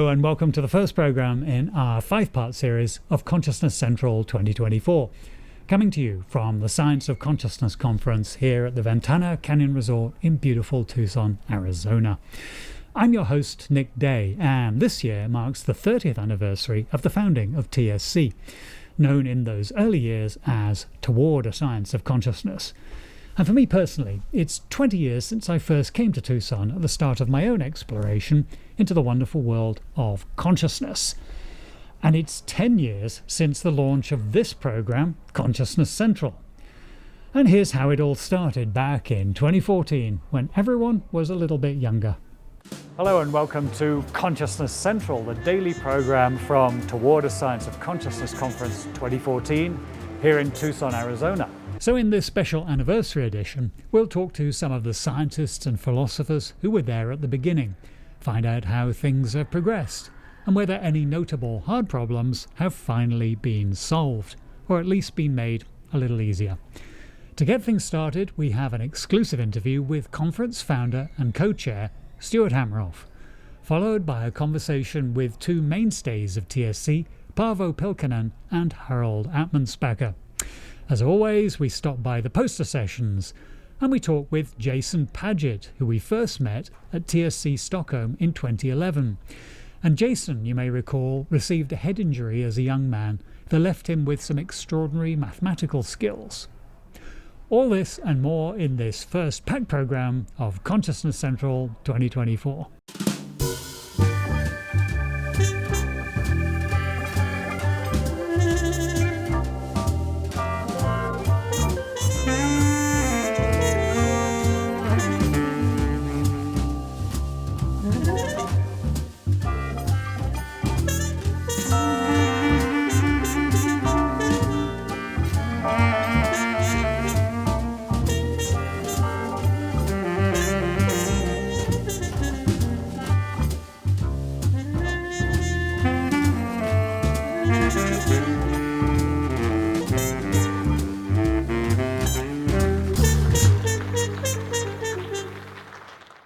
Hello and welcome to the first program in our 5-part series of Consciousness Central 2024, coming to you from the Science of Consciousness Conference here at the Ventana Canyon Resort in beautiful Tucson, Arizona. I'm your host, Nick Day, and this year marks the 30th anniversary of the founding of TSC, known in those early years as Toward a Science of Consciousness. And for me personally, it's 20 years since I first came to Tucson at the start of my own exploration into the wonderful world of consciousness. And it's 10 years since the launch of this program, Consciousness Central. And here's how it all started back in 2014, when everyone was a little bit younger. Hello and welcome to Consciousness Central, the daily program from Toward a Science of Consciousness Conference 2014 here in Tucson, Arizona. So in this special anniversary edition, we'll talk to some of the scientists and philosophers who were there at the beginning, find out how things have progressed, and whether any notable hard problems have finally been solved, or at least been made a little easier. To get things started, we have an exclusive interview with conference founder and co-chair STUART HAMEROFF, followed by a conversation with two mainstays of TSC, PAAVO PYLKKANEN and Harald Atmanspacher. As always, we stop by the poster sessions and we talk with Jason Padgett, who we first met at TSC Stockholm in 2011. And Jason, you may recall, received a head injury as a young man that left him with some extraordinary mathematical skills. All this and more in this first packed program of Consciousness Central 2024.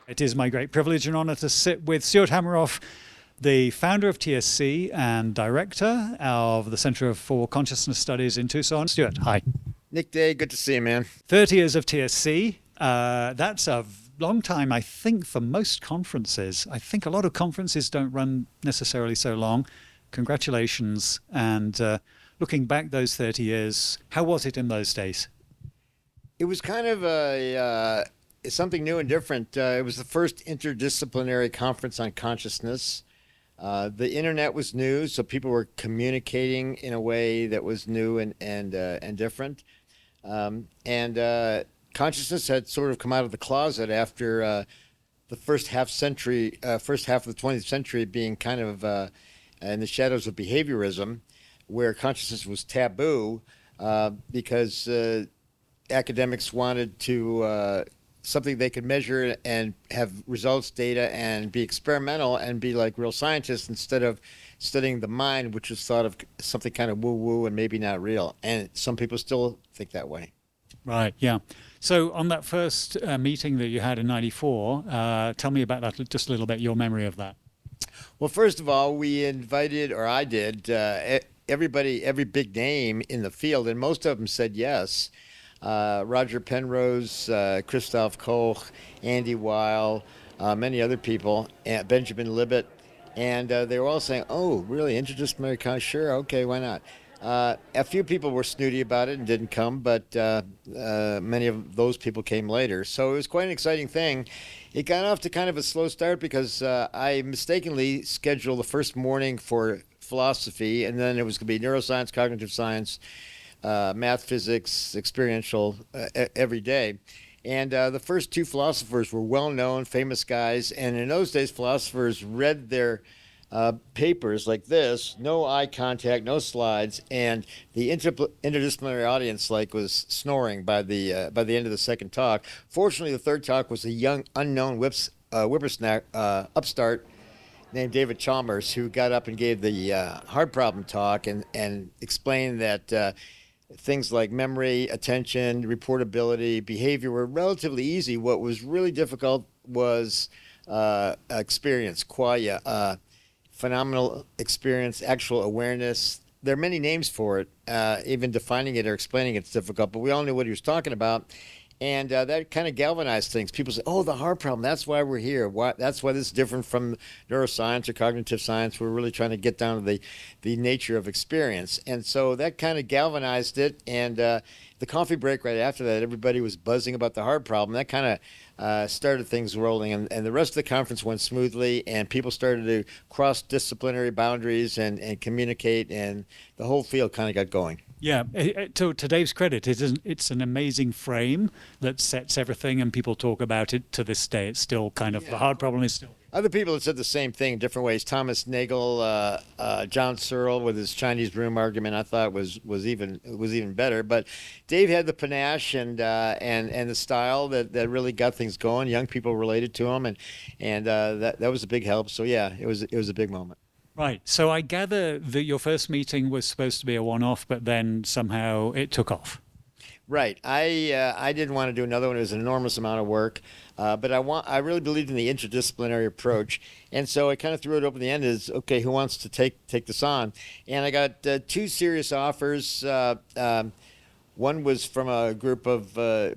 It is my great privilege and honor to sit with STUART HAMEROFF, the founder of TSC and director of the Center for Consciousness Studies in Tucson. STUART, hi. Nick Day, good to see you, man. 30 years of TSC. That's a long time, I think, for most conferences. I think a lot of conferences don't run necessarily so long. Congratulations. And looking back those 30 years, how was it in those days? It was kind of something new and different. It was the first interdisciplinary conference on consciousness. The internet was new, so people were communicating in a way that was new and different. Consciousness had sort of come out of the closet after the first half of the 20th century being kind of in the shadows of behaviorism, where consciousness was taboo because academics wanted to something they could measure and have results, data, and be experimental and be like real scientists instead of studying the mind, which was thought of something kind of woo-woo and maybe not real. And some people still think that way. Right, yeah. So on that first meeting that you had in 94, tell me about that just a little bit, your memory of that. Well, first of all, we invited, or I did, everybody, every big name in the field, and most of them said yes. Roger Penrose, Christoph Koch, Andy Weil, many other people, Benjamin Libet, and they were all saying, oh, really, interdisciplinary consciousness? Sure, okay, why not? A few people were snooty about it and didn't come, but many of those people came later. So it was quite an exciting thing. It got off to kind of a slow start because I mistakenly scheduled the first morning for philosophy, and then it was going to be neuroscience, cognitive science, math, physics, experiential every day. And the first two philosophers were well-known, famous guys. And in those days, philosophers read their papers like this, no eye contact, no slides, and the interdisciplinary audience was snoring by the end of the second talk. Fortunately, the third talk was a young, unknown whippersnapper, upstart named David Chalmers, who got up and gave the hard problem talk and explained that things like memory, attention, reportability, behavior were relatively easy. What was really difficult was experience, qualia, phenomenal experience, actual awareness. There are many names for it. Even defining it or explaining it's difficult, but we all knew what he was talking about. And that kind of galvanized things. People say, "Oh, the heart problem. That's why we're here. That's why this is different from neuroscience or cognitive science. We're really trying to get down to the nature of experience." And so that kind of galvanized it. And the coffee break right after that, everybody was buzzing about the heart problem. That kind of started things rolling, and the rest of the conference went smoothly. And people started to cross disciplinary boundaries and communicate, and the whole field kind of got going. Yeah, to Dave's credit, it's an amazing frame that sets everything, and people talk about it to this day. It's still kind of, the hard problem is still. Other people have said the same thing in different ways. Thomas Nagel, John Searle with his Chinese room argument, I thought was even better. But Dave had the panache and the style that really got things going. Young people related to him, and that was a big help. So yeah, it was a big moment. Right. So I gather that your first meeting was supposed to be a one-off, but then somehow it took off. Right. I didn't want to do another one. It was an enormous amount of work, but I really believed in the interdisciplinary approach, and so I kind of threw it open. The end is, okay, who wants to take this on? And I got two serious offers. One was from a group of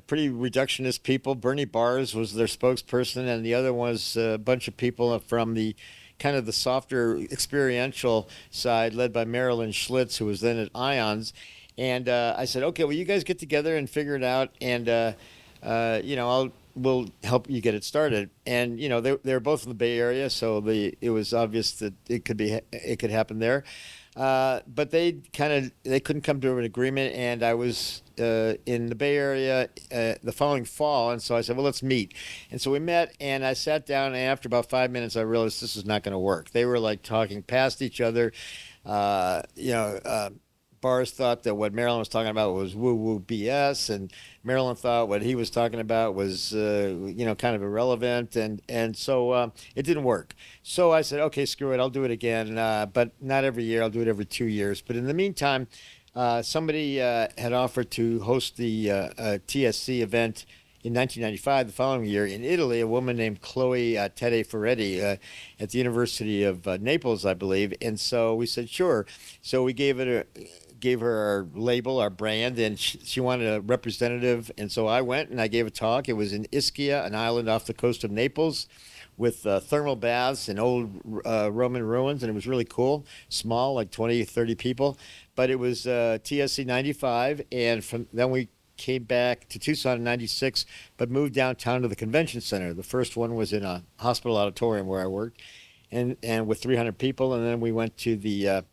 pretty reductionist people. Bernie Bars was their spokesperson, and the other was a bunch of people from the kind of the softer experiential side, led by Marilyn Schlitz, who was then at IONS. And I said, okay, well, you guys get together and figure it out, and we'll help you get it started. And they're both in the Bay Area, so it was obvious that it could happen there. But they couldn't come to an agreement, and I was in the Bay Area the following fall, and so I said, well, let's meet. And so we met, and I sat down, and after about 5 minutes, I realized this was not going to work. They were like talking past each other. Bars thought that what Marilyn was talking about was woo-woo BS, and Marilyn thought what he was talking about was, kind of irrelevant, and so it didn't work. So I said, okay, screw it, I'll do it again, but not every year. I'll do it every 2 years. But in the meantime, somebody had offered to host the TSC event in 1995, the following year, in Italy. A woman named Chloe Tede Ferretti at the University of Naples, I believe. And so we said, sure. So we gave her our label, our brand, and she wanted a representative. And so I went and I gave a talk. It was in Ischia, an island off the coast of Naples, with thermal baths and old Roman ruins, and it was really cool. Small, like 20, 30 people. But it was TSC 95, and then we came back to Tucson in 96, but moved downtown to the convention center. The first one was in a hospital auditorium where I worked, and with 300 people, and then we went to the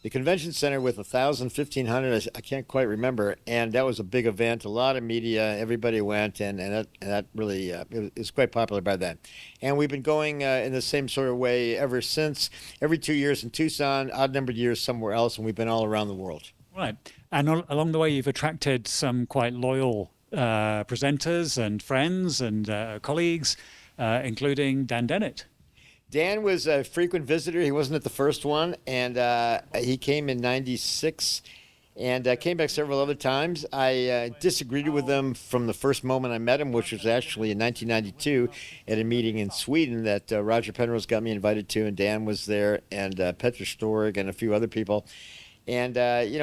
convention center with 1,000, 1,500, I can't quite remember, and that was a big event, a lot of media, everybody went, and that really, it was quite popular by then. And we've been going in the same sort of way ever since, every 2 years in Tucson, odd-numbered years somewhere else, and we've been all around the world. Right. And along the way, you've attracted some quite loyal presenters and friends and colleagues, including Dan Dennett. Dan was a frequent visitor. He wasn't at the first one, and he came in 96 and came back several other times. I disagreed with him from the first moment I met him, which was actually in 1992 at a meeting in Sweden that Roger Penrose got me invited to, and Dan was there, and Petra Storg and a few other people. And,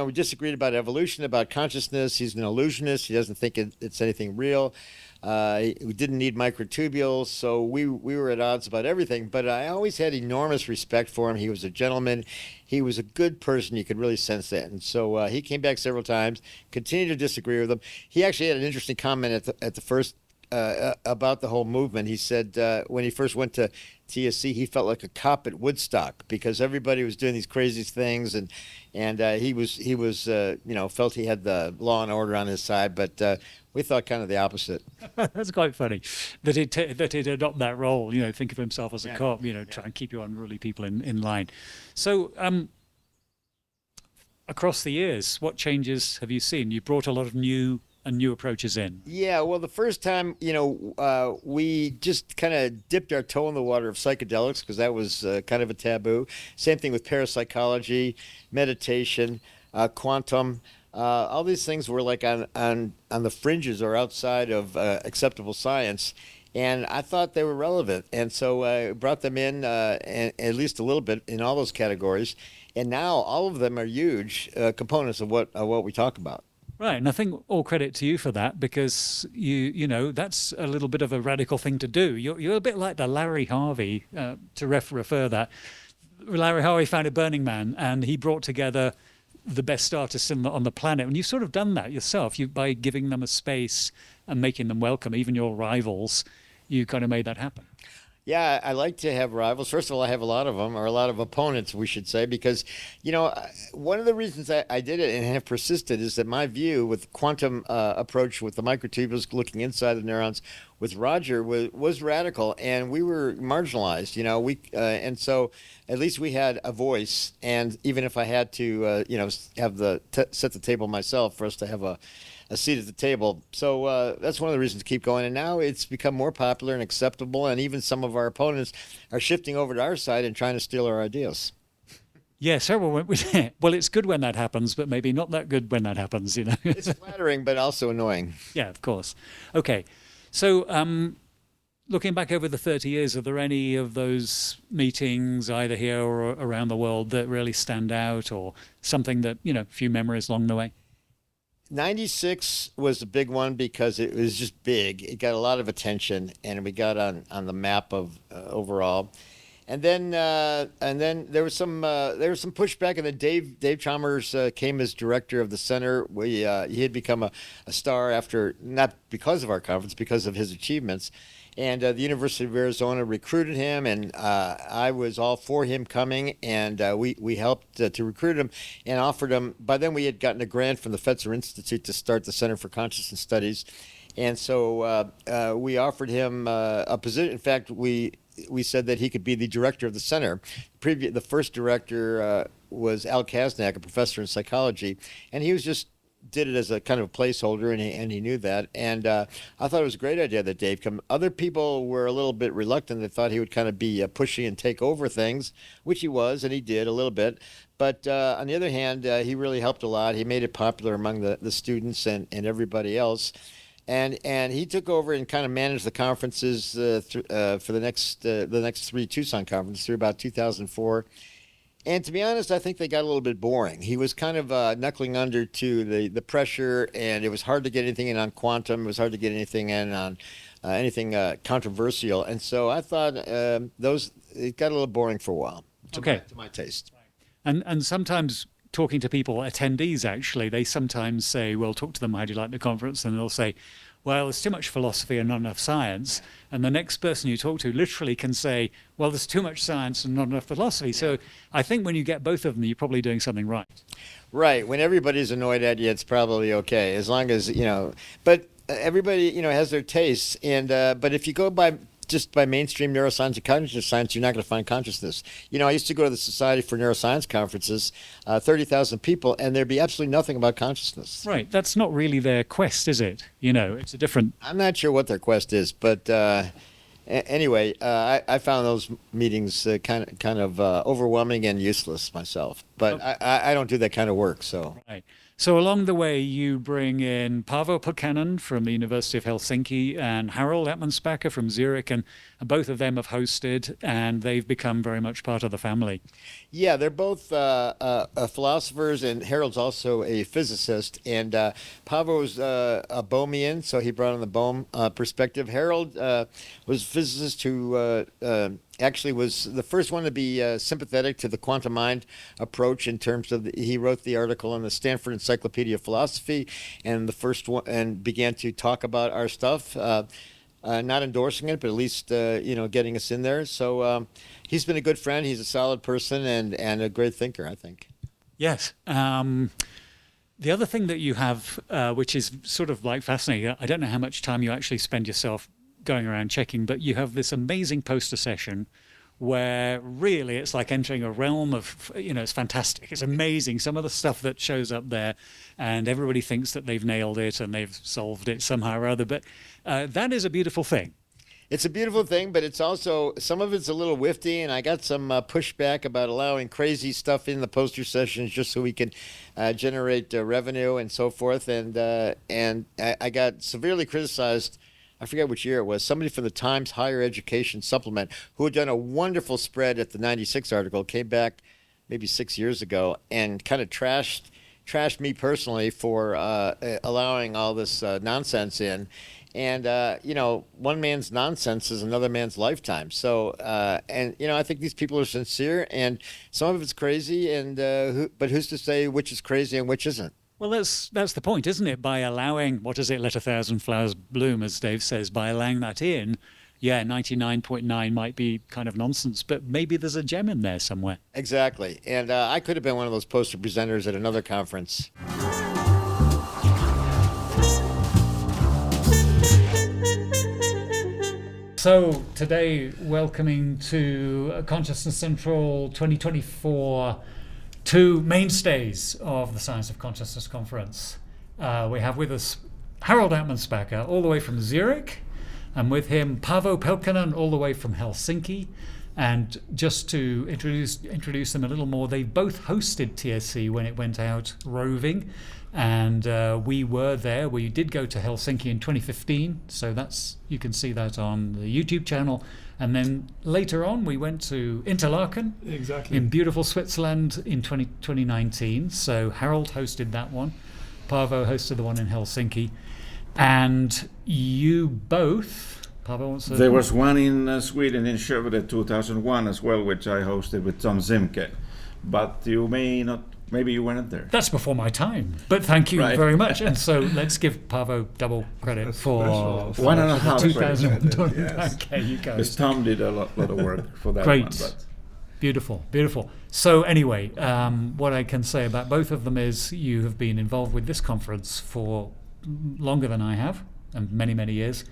we disagreed about evolution, about consciousness. He's an illusionist. He doesn't think it's anything real. We didn't need microtubules, so we were at odds about everything. But I always had enormous respect for him. He was a gentleman. He was a good person. You could really sense that. And so he came back several times, continued to disagree with him. He actually had an interesting comment at the first about the whole movement. He said when he first went to TSC, he felt like a cop at Woodstock because everybody was doing these crazy things, and he was felt he had the law and order on his side, but we thought kind of the opposite. That's quite funny that he'd adopt that role. Think of himself as a cop. Try and keep your unruly people in line. So across the years, what changes have you seen? You brought a lot of new approaches in. Yeah, well, the first time, we just kind of dipped our toe in the water of psychedelics because that was kind of a taboo. Same thing with parapsychology, meditation, quantum. All these things were like on the fringes or outside of acceptable science. and I thought they were relevant, and so I brought them in at least a little bit in all those categories, and now all of them are huge components of what we talk about. Right, and I think all credit to you for that, because you know that's a little bit of a radical thing to do. You're a bit like the Larry Harvey, to refer that. Larry Harvey founded Burning Man, and he brought together the best artists on the planet. And you've sort of done that yourself. By giving them a space and making them welcome, even your rivals, you kind of made that happen. Yeah, I like to have rivals. First of all, I have a lot of them, or a lot of opponents, we should say, because, one of the reasons I did it and have persisted is that my view with quantum approach with the microtubules looking inside the neurons with Roger was radical, and we were marginalized. And so at least we had a voice, and even if I had to, have set the table myself for us to have a seat at the table. So that's one of the reasons to keep going. And now it's become more popular and acceptable, and even some of our opponents are shifting over to our side and trying to steal our ideas. Yeah, so well, it's good when that happens, but maybe not that good when that happens, It's flattering, but also annoying. Yeah, of course. Okay, so looking back over the 30 years, are there any of those meetings, either here or around the world, that really stand out, or something that, a few memories along the way? 96 was a big one because it was just big. It got a lot of attention, and we got on the map of overall. And then there was some pushback, and then Dave Chalmers came as director of the center. He had become a star after, not because of our conference, because of his achievements. And the University of Arizona recruited him, and I was all for him coming, and we helped to recruit him and offered him. By then, we had gotten a grant from the Fetzer Institute to start the Center for Consciousness Studies, and so we offered him a position. In fact, we said that he could be the director of the center. The first director was Al Kasnak, a professor in psychology, and he was just did it as a kind of a placeholder, and he knew that. And I thought it was a great idea that Dave come. Other people were a little bit reluctant. They thought he would kind of be pushy and take over things, which he was, and he did a little bit. But on the other hand, he really helped a lot. He made it popular among the students and everybody else. And he took over and kind of managed the conferences for the next three Tucson conferences through about 2004. And to be honest, I think they got a little bit boring. He was kind of knuckling under to the pressure, and it was hard to get anything in on quantum. It was hard to get anything in on anything controversial. And so I thought it got a little boring for a while, to my taste. And sometimes talking to people, attendees actually, they sometimes say, well, talk to them, how do you like the conference? And they'll say, well, there's too much philosophy and not enough science. And the next person you talk to literally can say, well, there's too much science and not enough philosophy. Yeah. So I think when you get both of them, you're probably doing something right. Right. When everybody's annoyed at you, it's probably okay, as long as, but everybody, has their tastes. And but if you go just by mainstream neuroscience and cognitive science, you're not going to find consciousness. I used to go to the Society for Neuroscience conferences, 30,000 people, and there'd be absolutely nothing about consciousness. Right. That's not really their quest, is it? It's a different... I'm not sure what their quest is, but anyway, I found those meetings kind of overwhelming and useless myself. But I don't do that kind of work, so... Right. So along the way, you bring in Paavo Pylkkanen from the University of Helsinki and Harald Atmanspacher from Zurich, and both of them have hosted, and they've become very much part of the family. Yeah, they're both philosophers, and Harold's also a physicist, and Paavo's a Bohmian, so he brought in the Bohm perspective. Harold was a physicist who actually was the first one to be sympathetic to the quantum mind approach in terms of he wrote the article in the Stanford Encyclopedia of Philosophy, and the first one, and began to talk about our stuff, not endorsing it, but at least getting us in there. So he's been a good friend. He's a solid person and a great thinker, I think. Yes. The other thing that you have, which is sort of like fascinating, I don't know how much time you actually spend yourself going around checking, but you have this amazing poster session where really it's like entering a realm of, it's fantastic. It's amazing. Some of the stuff that shows up there, and everybody thinks that they've nailed it and they've solved it somehow or other. But that is a beautiful thing. It's a beautiful thing, but it's also, some of it's a little whiffy, and I got some pushback about allowing crazy stuff in the poster sessions just so we can generate revenue and so forth. And I got severely criticized I forget which year it was, somebody from the Times Higher Education Supplement who had done a wonderful spread at the 96 article, came back maybe 6 years ago and kind of trashed me personally for allowing all this nonsense in. And, one man's nonsense is another man's lifetime. So, I think these people are sincere, and some of it's crazy, but who's to say which is crazy and which isn't? Well, that's the point, isn't it? By allowing, what is it, let a thousand flowers bloom, as Dave says, by allowing that in, yeah, 99.9 might be kind of nonsense, but maybe there's a gem in there somewhere. Exactly. And I could have been one of those poster presenters at another conference. So today, welcoming to Consciousness Central 2024, two mainstays of the Science of Consciousness Conference. We have with us Harald Atmanspacher, all the way from Zurich, and with him PAAVO Pylkkanen, all the way from Helsinki. And just to introduce them a little more, they both hosted TSC when it went out roving, and we were there. We did go to Helsinki in 2015, so you can see that on the YouTube channel. And then later on, we went to Interlaken, exactly, in beautiful Switzerland in 2019. So Harald hosted that one. PAAVO hosted the one in Helsinki. And you both, PAAVO wants to... There was one in Sweden in Skövde 2001 as well, which I hosted with Tom Zimke. But you may not, maybe you weren't there. That's before my time, but thank you very much. And so let's give PAAVO double credit for 1.5 2000. Yes. Okay, you guys. Because Tom did a lot of work for that Great. one. But. Beautiful. So anyway, what I can say about both of them is you have been involved with this conference for longer than I have, and many, many years.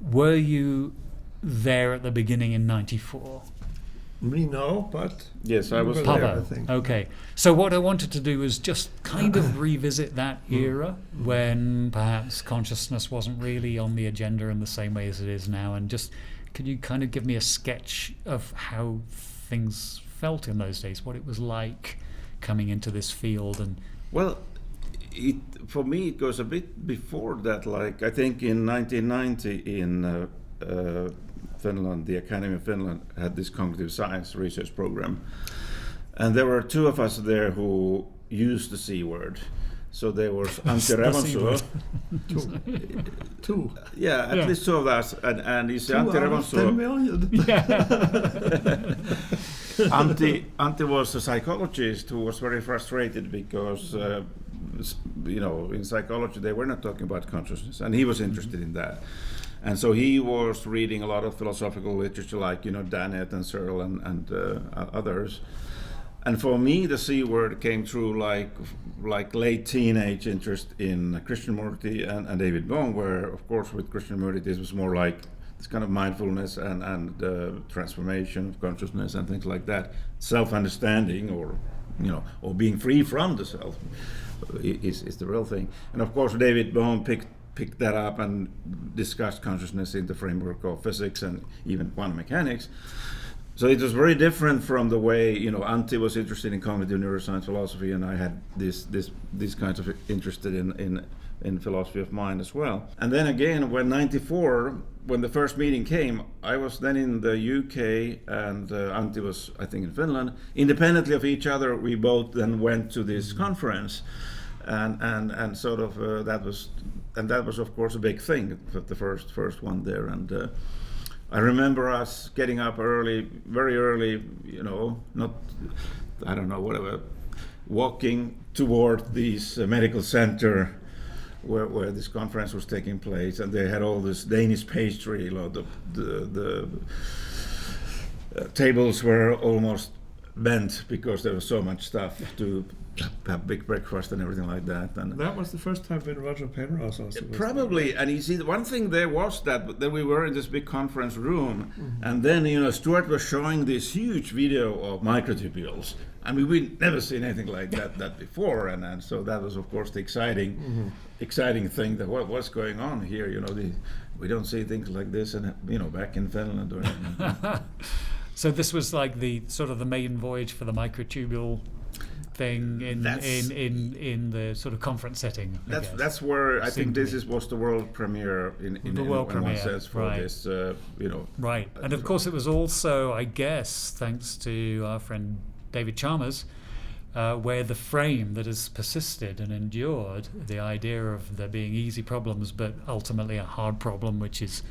Were you there at the beginning in '94? Me, no, but yes, I was there, PAAVO. I think. Okay. So what I wanted to do is just kind of revisit that era when perhaps consciousness wasn't really on the agenda in the same way as it is now, and just could you kind of give me a sketch of how things felt in those days, what it was like coming into this field? And well, for me it goes a bit before that. Like I think in 1990 in Finland, the Academy of Finland had this cognitive science research program, and there were two of us there who used the C word. So there was Antti Revonsuo. Two. Yeah, at least two of us, and you see Antti Revonsuo. Antti was a psychologist who was very frustrated because in psychology they were not talking about consciousness, and he was interested in that. And so he was reading a lot of philosophical literature like, Dennett and Searle and others. And for me, the C word came through like late teenage interest in Krishnamurti and David Bohm, where, of course, with Krishnamurti, this was more like this kind of mindfulness and transformation of consciousness and things like that. Self-understanding or being free from the self is the real thing. And of course, David Bohm picked that up and discussed consciousness in the framework of physics and even quantum mechanics. So it was very different from the way, Antti was interested in cognitive neuroscience philosophy, and I had these kinds of interested in philosophy of mind as well. And then again, when '94, when the first meeting came, I was then in the UK, and Antti was, I think, in Finland. Independently of each other, we both then went to this conference, and sort of that was of course a big thing, the first one there. And I remember us getting up very early, walking toward this medical center where this conference was taking place, and they had all this Danish pastry. The tables were almost bent because there was so much stuff to have big breakfast and everything like that. And that was the first time when Roger Penrose also was probably there. And you see, the one thing there was that we were in this big conference room, and then Stuart was showing this huge video of microtubules. I mean, we'd never seen anything like that before, and so that was, of course, the exciting thing that what's going on here. We don't see things like this, and back in Finland or anything. So this was like the sort of the maiden voyage for the microtubule thing in the sort of conference setting. That's where I think this was the world premiere in the world premiere, one sense for right. this, Right, and of course it was also, I guess, thanks to our friend David Chalmers, where the frame that has persisted and endured, the idea of there being easy problems but ultimately a hard problem, which is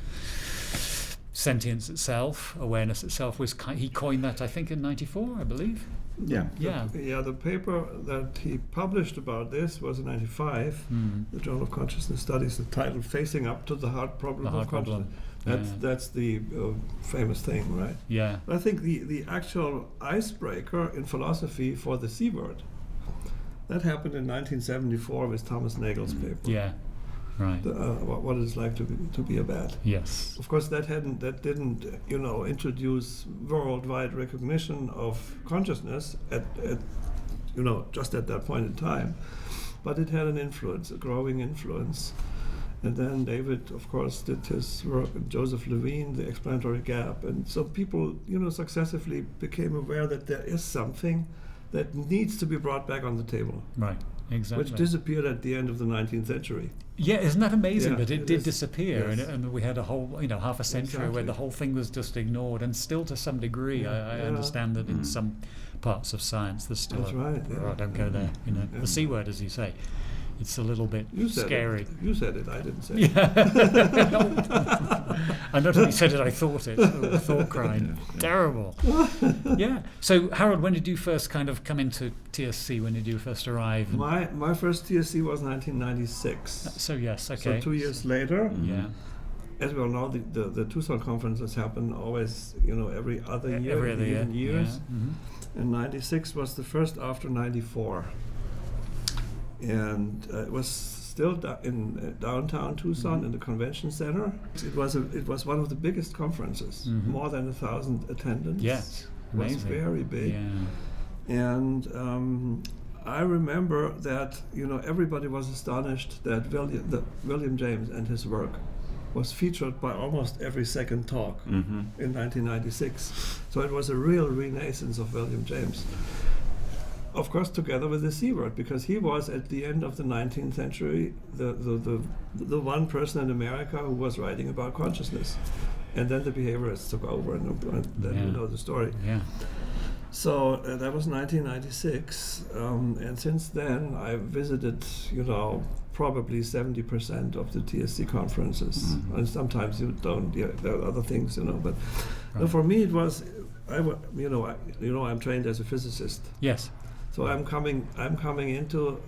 sentience itself, awareness itself, he coined that, I think, in '94, I believe. Yeah. The paper that he published about this was in '95, the Journal of Consciousness Studies, the title "Facing Up to the Hard Problem of Consciousness." That's the famous thing, right? Yeah. I think the actual icebreaker in philosophy for the C word, that happened in 1974 with Thomas Nagel's paper. Yeah. Right. What it's like to be a bat. Yes. Of course, that didn't introduce worldwide recognition of consciousness at just at that point in time, but it had an influence, a growing influence. And then David, of course, did his work, and Joseph Levine, the explanatory gap, and so people successively became aware that there is something that needs to be brought back on the table. Right. Exactly. Which disappeared at the end of the 19th century. Yeah, isn't that amazing? Yeah, that it did disappear, yes. and we had a whole, half a century where the whole thing was just ignored, and still to some degree, I understand that in some parts of science there's still That's right. Yeah. Oh, don't go there. The C word, as you say, it's a little bit scary. You said it. I didn't say it. I not only said it, I thought it. Oh, thought crime. Terrible. Yeah. So, Harold, when did you first kind of come into TSC? When did you first arrive? My first TSC was 1996. So, yes, okay. So 2 years later. Yeah. As we all know, the Tucson conferences happen always, every other year. Every other year. Years. Yeah. Mm-hmm. And 96 was the first after 94. And it was still in downtown Tucson in the convention center. It was one of the biggest conferences, more than 1,000 attendants. Yes, amazing. It was very big. Yeah. And I remember that everybody was astonished that William James and his work was featured by almost every second talk in 1996. So it was a real renaissance of William James. Of course, together with the C word, because he was at the end of the 19th century the one person in America who was writing about consciousness, and then the behaviorists took over, and then you know the story. Yeah. So that was 1996, and since then I visited, probably 70% of the TSC conferences, and sometimes you don't. Yeah, there are other things, but for me it was, I'm trained as a physicist. Yes. So I'm coming into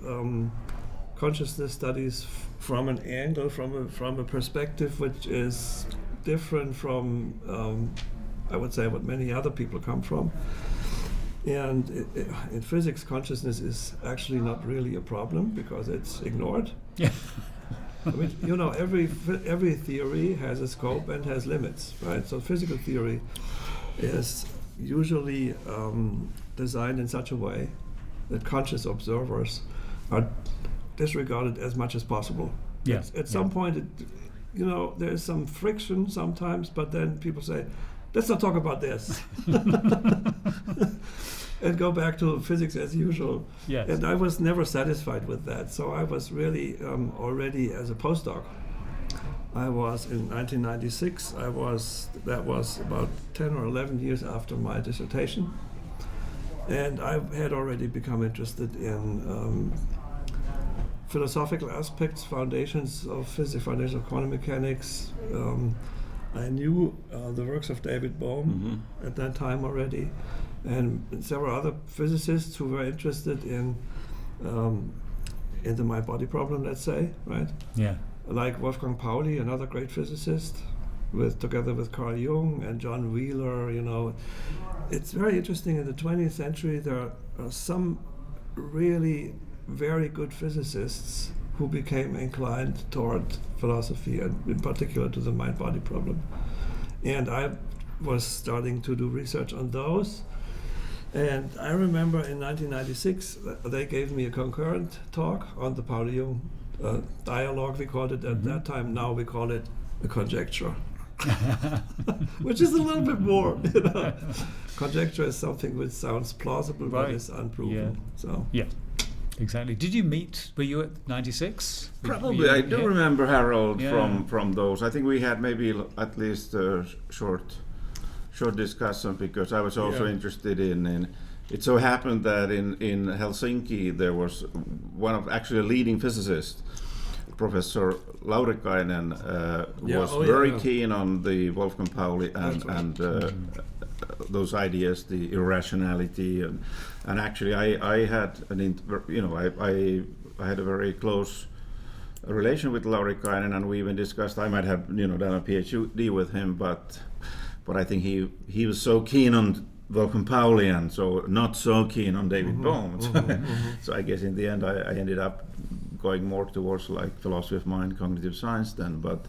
consciousness studies from an angle, from a perspective which is different from, I would say, what many other people come from. And in physics, consciousness is actually not really a problem because it's ignored. Yeah. I mean, every theory has a scope and has limits, right? So physical theory is usually designed in such a way that conscious observers are disregarded as much as possible. Yes. At some point, there's some friction sometimes, but then people say, let's not talk about this. And go back to physics as usual. Yes. And I was never satisfied with that. So I was really already as a postdoc. I was in 1996. That was about 10 or 11 years after my dissertation. And I had already become interested in philosophical aspects, foundations of physics, foundations of quantum mechanics. I knew the works of David Bohm at that time already, and several other physicists who were interested in the mind-body problem, let's say, right? Yeah. Like Wolfgang Pauli, another great physicist, together with Carl Jung and John Wheeler. It's very interesting. In the 20th century, there are some really very good physicists who became inclined toward philosophy, and in particular to the mind-body problem. And I was starting to do research on those. And I remember in 1996, they gave me a concurrent talk on the Pauli-Jung dialogue, we called it at that time. Now we call it a conjecture. which is a little bit more, you know. Conjecture is something which sounds plausible but Right. is unproven. Yeah. So Yeah, exactly. Did you meet? Were you at 96? Probably, I do remember Harold Yeah. from those. I think we had maybe at least a short discussion because I was also Yeah. interested in. It so happened that in Helsinki there was one of actually a leading physicist, Professor Laurikainen, was very keen on the Wolfgang Pauli and those ideas, the irrationality, and actually I had I had a very close relation with Laurikainen, and we even discussed I might have done a PhD with him, but I think he was so keen on Wolfgang Pauli and so not so keen on David Bohm. So I guess in the end I ended up going more towards like philosophy of mind, cognitive science then. But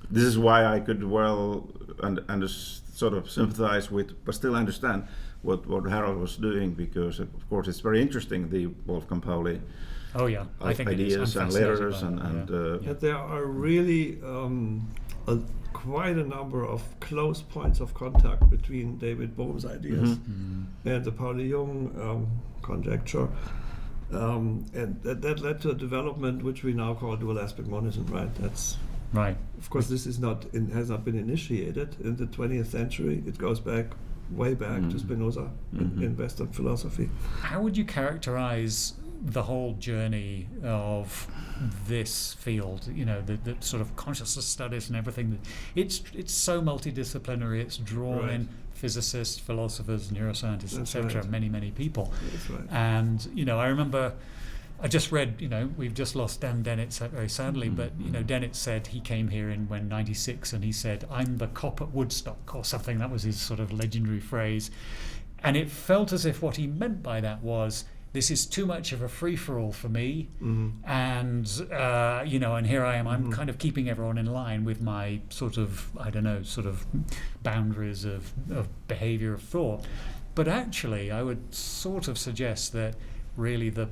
this is why I could well and sort of sympathize with, but still understand what Harold was doing, because of course it's very interesting, the Wolfgang Pauli Oh yeah, I think it is. ideas I'm and fascinated letters by and it, but there are really quite a number of close points of contact between David Bohm's ideas and the Pauli-Jung conjecture. And that led to a development which we now call dual aspect monism, right? That's Right. Of course, this is has not been initiated in the 20th century. It goes way back to Spinoza in Western philosophy. How would you characterize the whole journey of this field? You know, the sort of consciousness studies and everything. It's so multidisciplinary. It's drawn in physicists, philosophers, neuroscientists, etc. Right. Many people. That's right. And I remember. I just read, we've just lost Dan Dennett very sadly, but, Dennett said he came here when 96, and he said, "I'm the cop at Woodstock," or something. That was his sort of legendary phrase. And it felt as if what he meant by that was, this is too much of a free-for-all for me, and, and here I am, I'm kind of keeping everyone in line with my sort of boundaries of behavior, of thought. But actually, I would sort of suggest that really the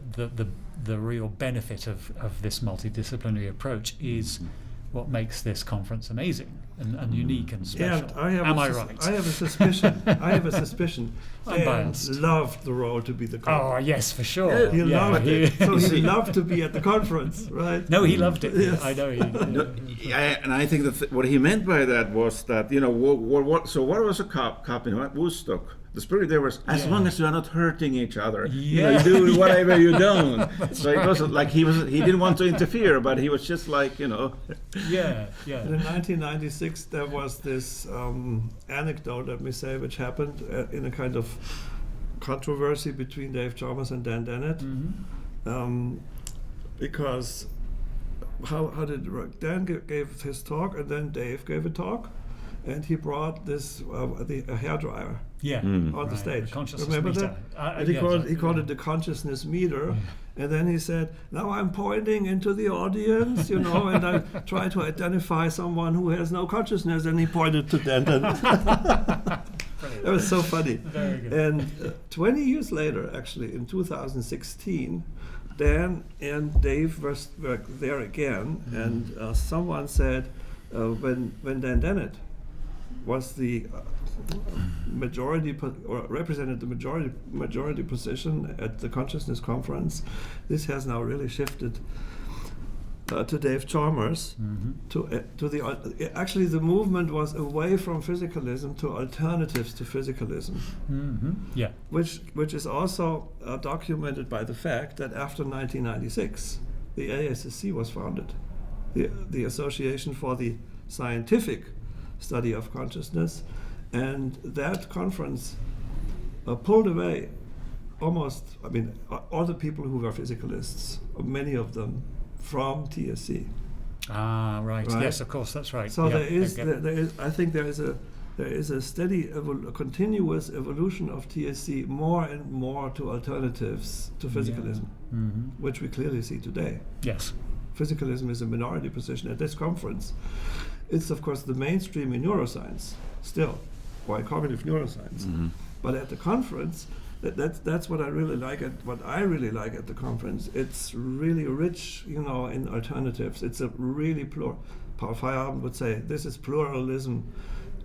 real benefit of this multidisciplinary approach is what makes this conference amazing and unique and special. And Am I right? I have a suspicion. I'm Dan biased. loved the role to be the conference. Oh yes, for sure. He loved it. So he See- loved to be at the conference, right? No, he loved it. Yes. I know he and I think that what he meant by that was that what was a cop in Woodstock? The spirit there was, as long as you are not hurting each other, you do whatever you don't. So it wasn't like he didn't want to interfere, but he was just like, Yeah. And in 1996, there was this anecdote, let me say, which happened in a kind of controversy between Dave Chalmers and Dan Dennett. Because how did it work? Dan gave his talk, and then Dave gave a talk, and he brought this a hairdryer on the stage. Consciousness Remember meter. that? And he called it the consciousness meter. And then he said, "Now I'm pointing into the audience, and I try to identify someone who has no consciousness." And he pointed to Denton. It was so funny. Very good. And 20 years later, actually, in 2016, Dan and Dave were there again, and someone said, when Dan Dennett was the majority or represented the majority position at the consciousness conference, this has now really shifted to Dave Chalmers. Actually the movement was away from physicalism to alternatives to physicalism, Yeah. which is also documented by the fact that after 1996 the ASSC was founded, the Association for the Scientific Study of Consciousness, and that conference pulled away all the people who were physicalists, many of them, from TSC. Ah, right. Right? Yes, of course, that's right. So Yeah, I think there is a steady, continuous evolution of TSC more and more to alternatives to physicalism, which we clearly see today. Yes. Physicalism is a minority position at this conference. It's of course the mainstream in neuroscience still, or in cognitive neuroscience. But at the conference, that's what I really like at the conference. It's really rich, in alternatives. It's a really Paul Feyerabend would say, this is pluralism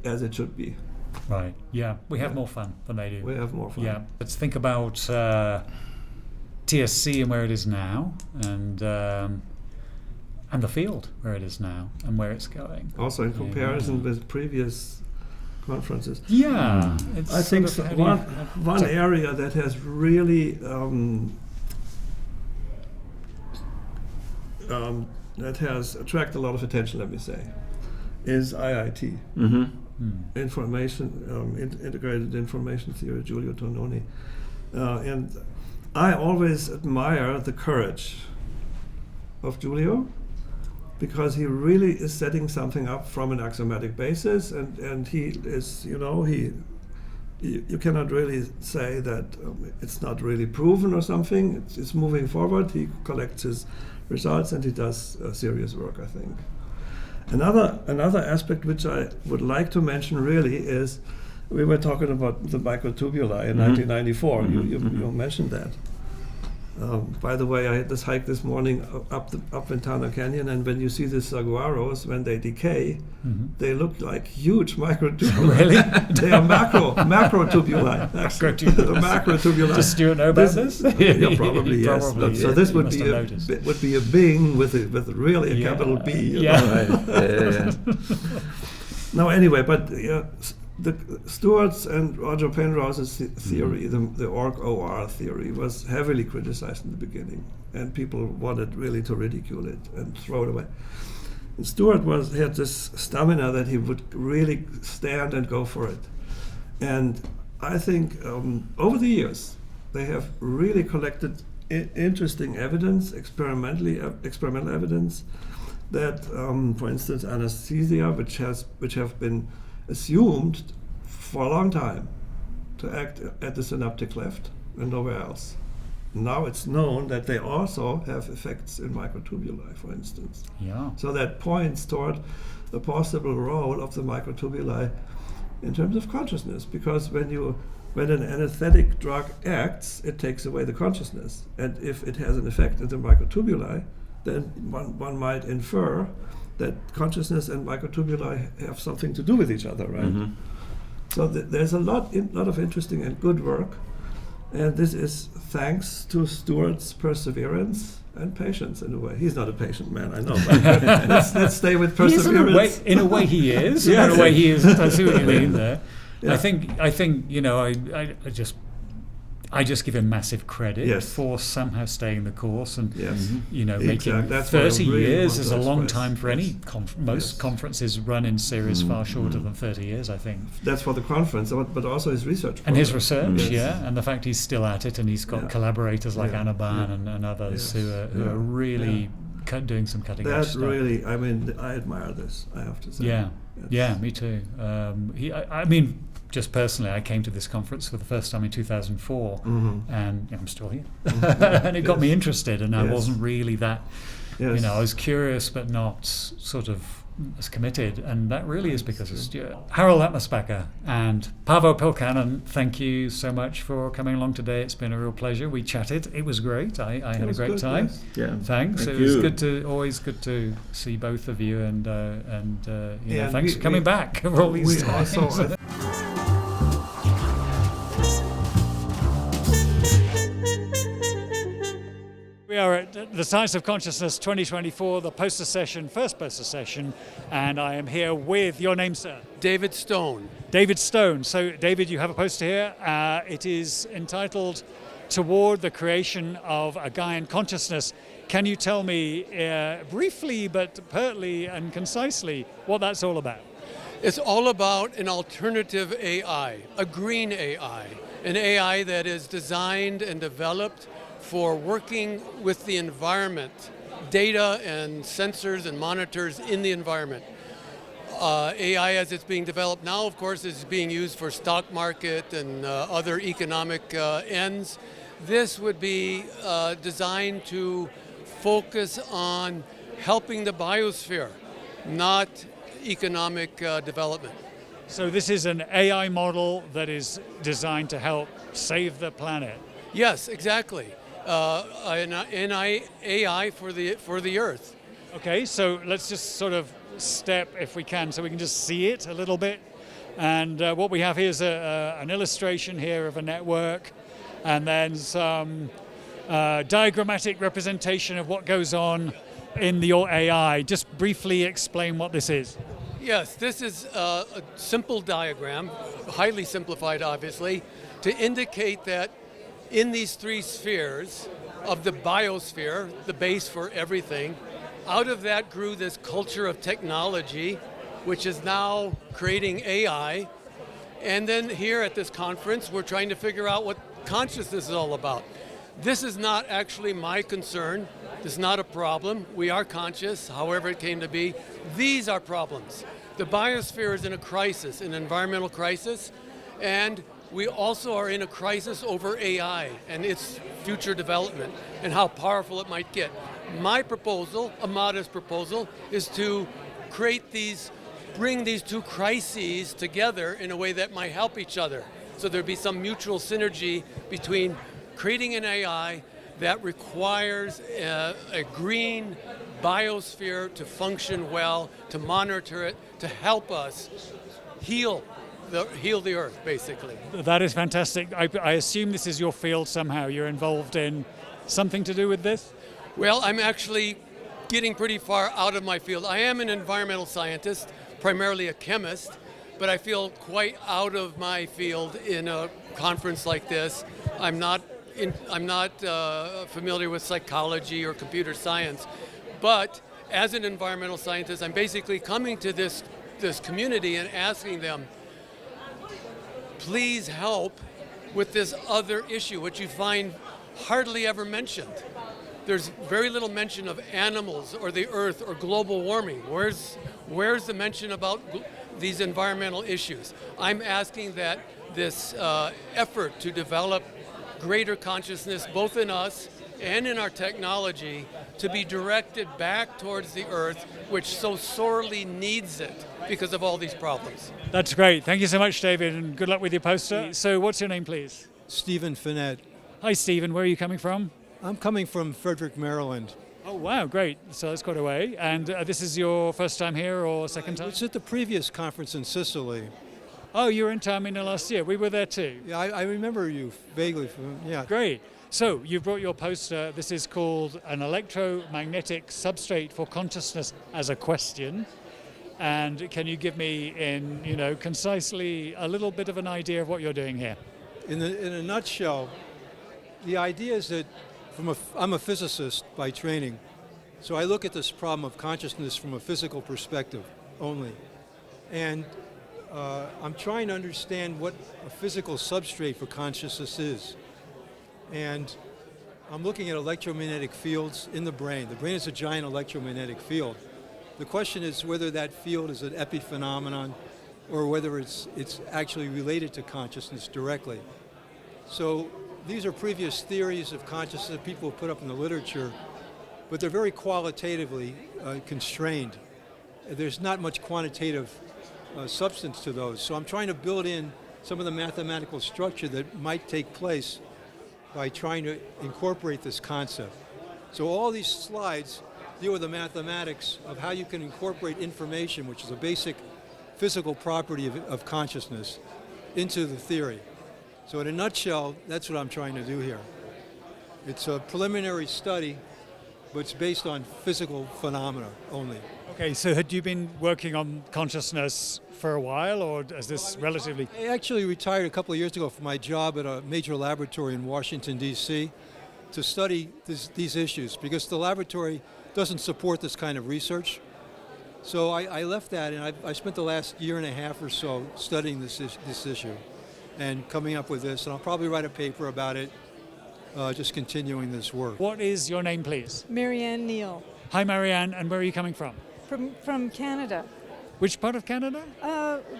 as it should be. Right. Yeah. We have more fun than they do. We have more fun. Yeah. Let's think about TSC and where it is now, and the field where it is now and where it's going. Also in comparison with previous conferences. Yeah. It's I think sort of one area that has really that has attracted a lot of attention, let me say, is IIT. Integrated Information Theory, Giulio Tononi. And I always admire the courage of Giulio, because he really is setting something up from an axiomatic basis, and he is, you cannot really say that it's not really proven or something. It's moving forward. He collects his results and he does serious work, I think. Another aspect which I would like to mention really is, we were talking about the microtubuli in 1994. You mentioned that. By the way, I had this hike this morning up Ventana Canyon, and when you see the saguaros, when they decay, they look like huge microtubuli. Really? They are macrotubuli. Macrotubuli. Does Stuart know about this? Yeah, probably yes. Probably, so this would be a Bing with really a capital B. Yeah. No, anyway, but the Stuart's and Roger Penrose's theory, the OR theory, was heavily criticized in the beginning, and people wanted really to ridicule it and throw it away. And Stuart had this stamina that he would really stand and go for it. And I think over the years, they have really collected interesting evidence, experimental evidence, that, for instance, anesthesia, which have been assumed for a long time to act at the synaptic cleft and nowhere else. Now it's known that they also have effects in microtubuli, for instance. Yeah. So that points toward the possible role of the microtubuli in terms of consciousness, because when an anesthetic drug acts, it takes away the consciousness, and if it has an effect in the microtubuli, then one might infer that consciousness and microtubuli have something to do with each other, right? So there's a lot of interesting and good work, and this is thanks to Stuart's perseverance and patience in a way. He's not a patient man, I know, but let's stay with perseverance. In a way he is. Yes. In a way he is. I see what you mean there. Yeah. I think I just give him massive credit for somehow staying the course, and making That's 30 really years is a long express. time for any most conferences run in series far shorter than 30 years, I think. That's for the conference, but also his research. And his research, and the fact he's still at it, and he's got collaborators like Anna Bahn and others who are really doing some cutting edge stuff. Really, I mean, I admire this, I have to say. Yeah, me too. Just personally, I came to this conference for the first time in 2004, and I'm still here. And it got me interested, and I wasn't really that, I was curious but not sort of as committed, and that really is because of Stuart. Harald Atmanspacher and Paavo Pylkkanen, thank you so much for coming along today. It's been a real pleasure. We chatted. It was great. I had a great time. Yes. Yeah. Thanks. Thank It was you. always good to see both of you, and thanks for coming back for all these times. We are at the Science of Consciousness 2024, the first poster session, and I am here with your name, sir? David Stone. David Stone. So, David, you have a poster here. It is entitled Toward the Creation of a Gaian Consciousness. Can you tell me briefly but pertly and concisely what that's all about? It's all about an alternative AI, a green AI, an AI that is designed and developed for working with the environment, data and sensors and monitors in the environment. AI, as it's being developed now, of course, is being used for stock market and other economic ends. This would be designed to focus on helping the biosphere, not economic development. So this is an AI model that is designed to help save the planet. Yes, exactly. An AI for the Earth. Okay, so let's just sort of step if we can, so we can just see it a little bit. And what we have here is an illustration here of a network, and then some diagrammatic representation of what goes on in your AI. Just briefly explain what this is. Yes, this is a simple diagram, highly simplified obviously, to indicate that in these three spheres of the biosphere, the base for everything, out of that grew this culture of technology, which is now creating AI. And then here at this conference, we're trying to figure out what consciousness is all about. This is not actually my concern. This is not a problem. We are conscious, however it came to be. These are problems. The biosphere is in a crisis, an environmental crisis, and we also are in a crisis over AI and its future development and how powerful it might get. My proposal, a modest proposal, is to bring these two crises together in a way that might help each other. So there'd be some mutual synergy between creating an AI that requires a green biosphere to function well, to monitor it, to help us heal the earth, basically. That is fantastic. I assume this is your field somehow. You're involved in something to do with this? Well, I'm actually getting pretty far out of my field. I am an environmental scientist, primarily a chemist, but I feel quite out of my field in a conference like this. I'm not familiar with psychology or computer science, but as an environmental scientist, I'm basically coming to this community and asking them, please help with this other issue, which you find hardly ever mentioned. There's very little mention of animals or the earth or global warming. Where's the mention about these environmental issues? I'm asking that this effort to develop greater consciousness, both in us and in our technology, to be directed back towards the earth, which so sorely needs it because of all these problems. That's great. Thank you so much, David, and good luck with your poster. So what's your name, please? Stephen Finette. Hi, Stephen. Where are you coming from? I'm coming from Frederick, Maryland. Oh, wow, great. So that's quite a way. And this is your first time here or second time? It's at the previous conference in Sicily. Oh, you were in Taormina last year. We were there too. Yeah, I remember you vaguely yeah. Great. So you brought your poster. This is called An Electromagnetic Substrate for Consciousness as a Question. And can you give me, in concisely, a little bit of an idea of what you're doing here? In a nutshell, the idea is that I'm a physicist by training, so I look at this problem of consciousness from a physical perspective only. And I'm trying to understand what a physical substrate for consciousness is. And I'm looking at electromagnetic fields in the brain. The brain is a giant electromagnetic field. The question is whether that field is an epiphenomenon or whether it's actually related to consciousness directly. So these are previous theories of consciousness that people have put up in the literature, but they're very qualitatively constrained. There's not much quantitative substance to those. So I'm trying to build in some of the mathematical structure that might take place by trying to incorporate this concept. So all these slides deal with the mathematics of how you can incorporate information, which is a basic physical property of consciousness, into the theory. So in a nutshell, that's what I'm trying to do here. It's a preliminary study, but it's based on physical phenomena only. Okay, so had you been working on consciousness for a while, or is this relatively... I actually retired a couple of years ago from my job at a major laboratory in Washington, D.C. to study these issues, because the laboratory doesn't support this kind of research. So I left that, and I spent the last year and a half or so studying this issue and coming up with this, and I'll probably write a paper about it, just continuing this work. What is your name, please? Marianne Neal. Hi, Marianne, and where are you coming from? From Canada. Which part of Canada?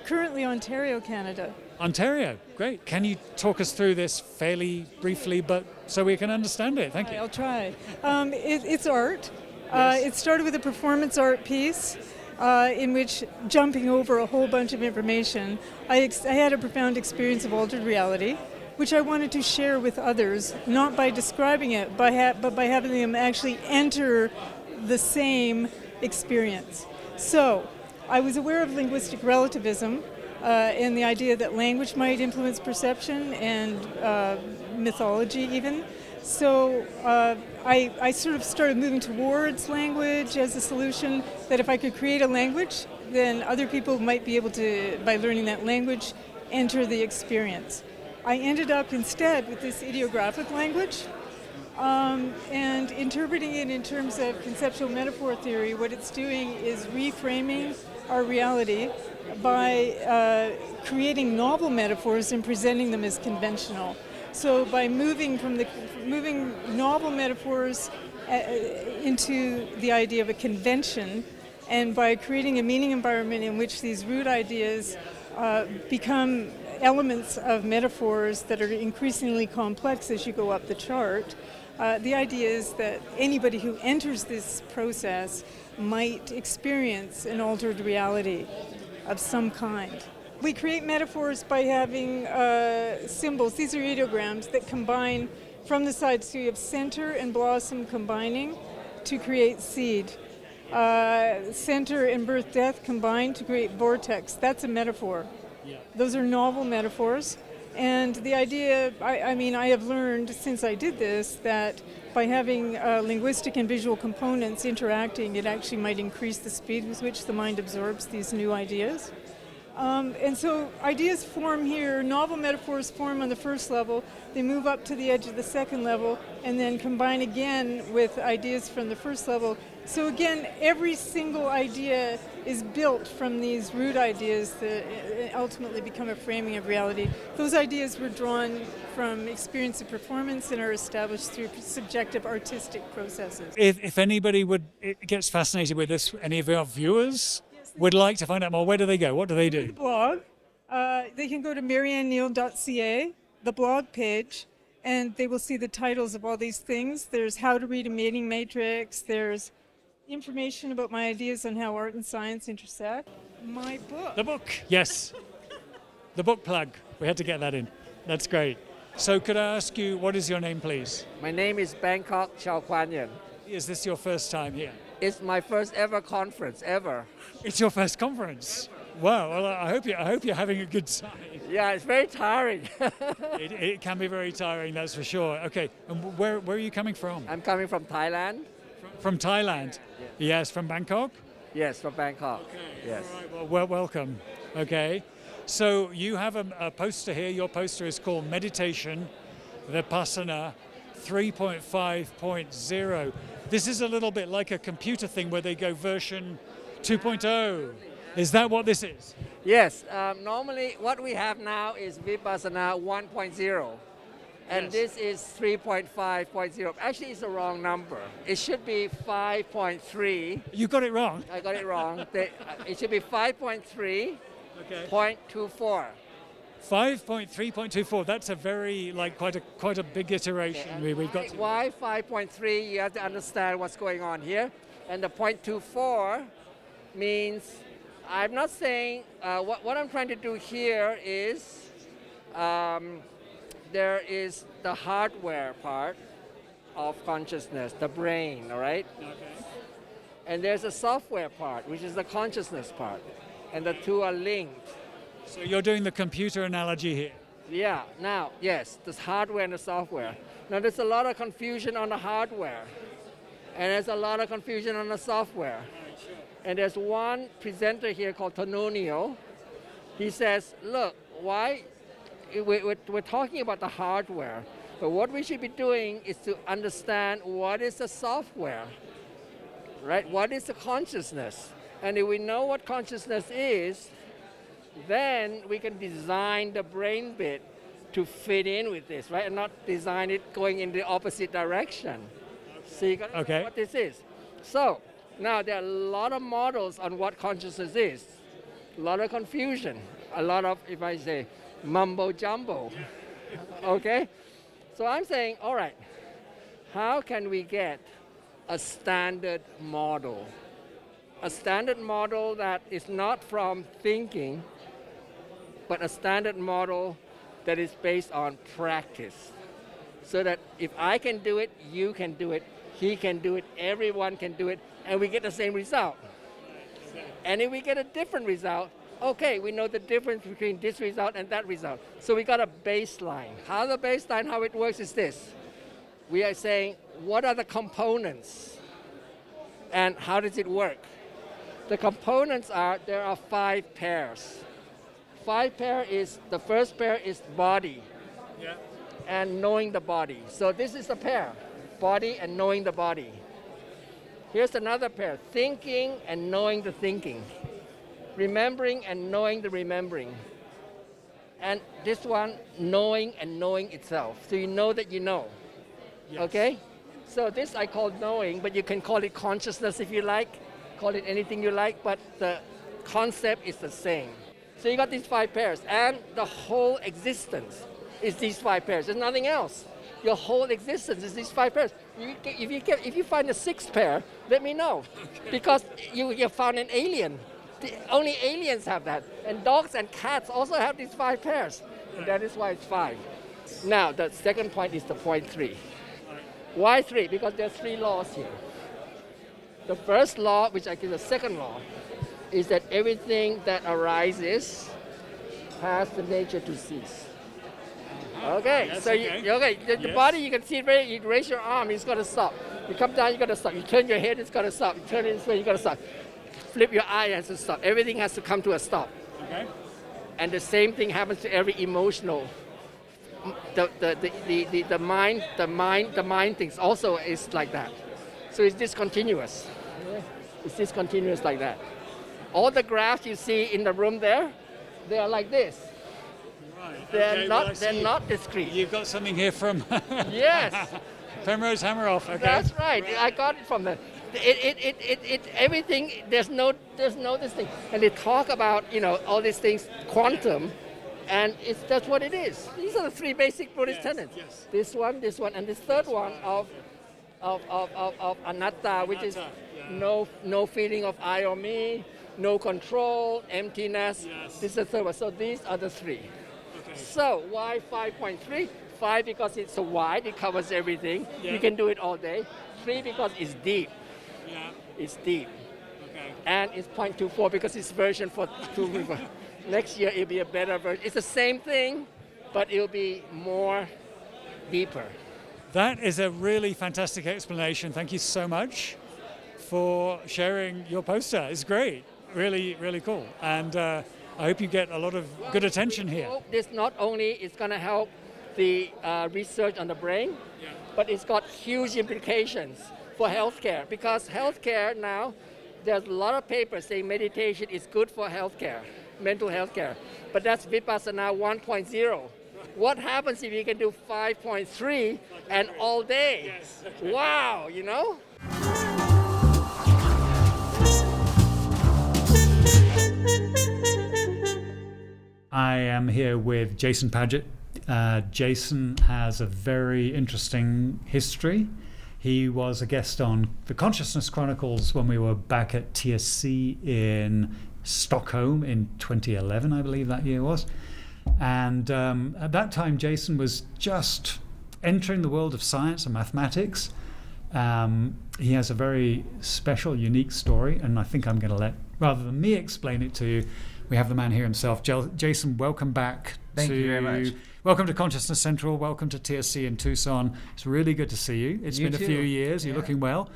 Currently Ontario, Canada. Ontario, great. Can you talk us through this fairly briefly, but so we can understand it? Thank you. I'll try. It's art. Yes. It started with a performance art piece in which, jumping over a whole bunch of information, I had a profound experience of altered reality, which I wanted to share with others, not by describing it, but by having them actually enter the same experience. So I was aware of linguistic relativism and the idea that language might influence perception and mythology even. So I sort of started moving towards language as a solution, that if I could create a language, then other people might be able to, by learning that language, enter the experience. I ended up instead with this ideographic language, and interpreting it in terms of conceptual metaphor theory. What it's doing is reframing our reality by creating novel metaphors and presenting them as conventional. So by moving novel metaphors into the idea of a convention, and by creating a meaning environment in which these root ideas become elements of metaphors that are increasingly complex as you go up the chart, the idea is that anybody who enters this process might experience an altered reality of some kind. We create metaphors by having symbols. These are ideograms that combine from the sides. So you have center and blossom combining to create seed. Center and birth death combine to create vortex. That's a metaphor. Yeah. Those are novel metaphors. And the idea, I have learned since I did this that by having linguistic and visual components interacting, it actually might increase the speed with which the mind absorbs these new ideas. And so ideas form here, novel metaphors form on the first level, they move up to the edge of the second level, and then combine again with ideas from the first level. So again, every single idea is built from these root ideas that ultimately become a framing of reality. Those ideas were drawn from experience of performance and are established through subjective artistic processes. If anybody gets fascinated with this, any of our viewers would like to find out more, where do they go? What do they do? The blog. They can go to marianneneal.ca, the blog page, and they will see the titles of all these things. There's how to read a meaning matrix. There's information about my ideas on how art and science intersect. My book. The book, yes. The book plug. We had to get that in. That's great. So could I ask you, what is your name, please? My name is Bangkok Chow Kwan Yen. Is this your first time here? It's my first ever conference, ever. It's your first conference? Wow, well, I hope you're having a good time. Yeah, it's very tiring. It can be very tiring, that's for sure. Okay, and where are you coming from? I'm coming from Thailand. From Thailand? Yes, from Bangkok? Yes, from Bangkok. Okay, yes. All right, well, welcome. Okay, so you have a poster here. Your poster is called Meditation Vipassana 3.5.0. This is a little bit like a computer thing where they go version 2.0. Is that what this is? Yes, normally what we have now is Vipassana 1.0. And Yes. this is 3.5.0. Actually, it's the wrong number. It should be 5.3. You got it wrong. I got it wrong. It should be 5.3.24. Okay. 5.3.24. That's a very quite a big iteration. We've got to. Why 5.3? You have to understand what's going on here. And the 0.24 means, I'm not saying, what I'm trying to do here is, there is the hardware part of consciousness, the brain, all right? Okay. And there's a software part, which is the consciousness part. And the two are linked. So you're doing the computer analogy here. Yeah, now, yes, there's hardware and the software. Now, there's a lot of confusion on the hardware, and there's a lot of confusion on the software. Right, sure. And there's one presenter here called Tonunio. He says, look, we're talking about the hardware, but what we should be doing is to understand what is the software, right? What is the consciousness? And if we know what consciousness is, then we can design the brain bit to fit in with this, right? And not design it going in the opposite direction. So you got to know what this is. So now there are a lot of models on what consciousness is. A lot of confusion. A lot of, if I say, mumbo jumbo. Okay? So I'm saying, all right, how can we get a standard model? A standard model that is not from thinking, but a standard model that is based on practice. So that if I can do it, you can do it, he can do it, everyone can do it, and we get the same result. And if we get a different result, okay, we know the difference between this result and that result. So we got a baseline. How the baseline, how it works is this. We are saying, what are the components? And how does it work? The components are, there are 5 pairs. 5 pair is, the first pair is body. Yeah. And knowing the body. So this is the pair, body and knowing the body. Here's another pair, thinking and knowing the thinking. Remembering and knowing the remembering. And this one, knowing and knowing itself. So you know that you know. Yes. Okay? So this I call knowing, but you can call it consciousness if you like. Call it anything you like, but the concept is the same. So you got these 5 pairs, and the whole existence is these 5 pairs. There's nothing else. Your whole existence is these 5 pairs. If you find a 6th pair, let me know, because you found an alien. Only aliens have that, and dogs and cats also have these 5 pairs, and that is why it's 5. Now the second point is the point 3. Why 3? Because there are 3 laws here. The first law, which I call the second law, is that everything that arises has the nature to cease. Okay, yes, so the body, you can see it, you raise your arm, it's got to stop. You come down, you got to stop. You turn your head, it's got to stop. You turn it this way, you got to stop. Flip your eye, it has to stop. Everything has to come to a stop. Okay. And the same thing happens to every emotional. The mind things also is like that. So it's discontinuous. It's discontinuous like that. All the graphs you see in the room there, they are like this. Right. They're not discrete. You've got something here from yes. Penrose Hameroff. Okay. That's right. I got it from the. Everything. There's no this thing, and they talk about all these things, quantum, and that's what it is. These are the 3 basic Buddhist tenets. Yes. This one, and this third one of anatta, which is no feeling of I or me, no control, emptiness. Yes. This is the third one. So these are the 3. Okay. So why 5.3? 5 because it's so wide, it covers everything. Yeah. You can do it all day. 3 because it's deep. Yeah. It's deep. Okay. And it's 0.24 because it's version for 2. Next year it'll be a better version. It's the same thing, but it'll be more deeper. That is a really fantastic explanation. Thank you so much for sharing your poster. It's great. Really, really cool. And I hope you get a lot of good attention here. This not only is going to help the research on the brain, but it's got huge implications for healthcare, because healthcare now, there's a lot of papers saying meditation is good for healthcare, mental healthcare, but that's Vipassana 1.0. What happens if you can do 5.3 and all day? Yes. Wow, I am here with Jason Padgett. Jason has a very interesting history. He was a guest on the Consciousness Chronicles when we were back at TSC in Stockholm in 2011, I believe that year was. And at that time, Jason was just entering the world of science and mathematics. He has a very special, unique story, and I think I'm going to let, rather than me explain it to you, we have the man here himself. Jason, welcome back. Thank you very much. Welcome to Consciousness Central. Welcome to TSC in Tucson. It's really good to see you. It's been a few years. You're looking well.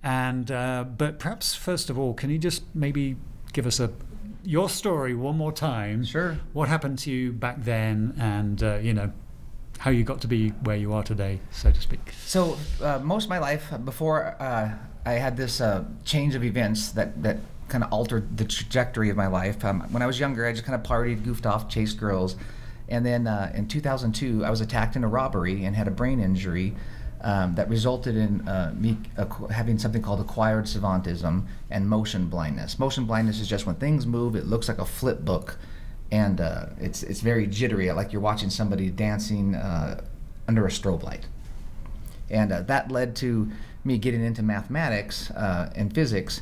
And but perhaps first of all, can you just maybe give us your story one more time? Sure. What happened to you back then, and how you got to be where you are today, so to speak? So most of my life, before I had this change of events that kind of altered the trajectory of my life. When I was younger, I just kind of partied, goofed off, chased girls. And then in 2002, I was attacked in a robbery and had a brain injury that resulted in me having something called acquired savantism and motion blindness. Motion blindness is just when things move, it looks like a flip book, and it's very jittery, like you're watching somebody dancing under a strobe light. And that led to me getting into mathematics and physics,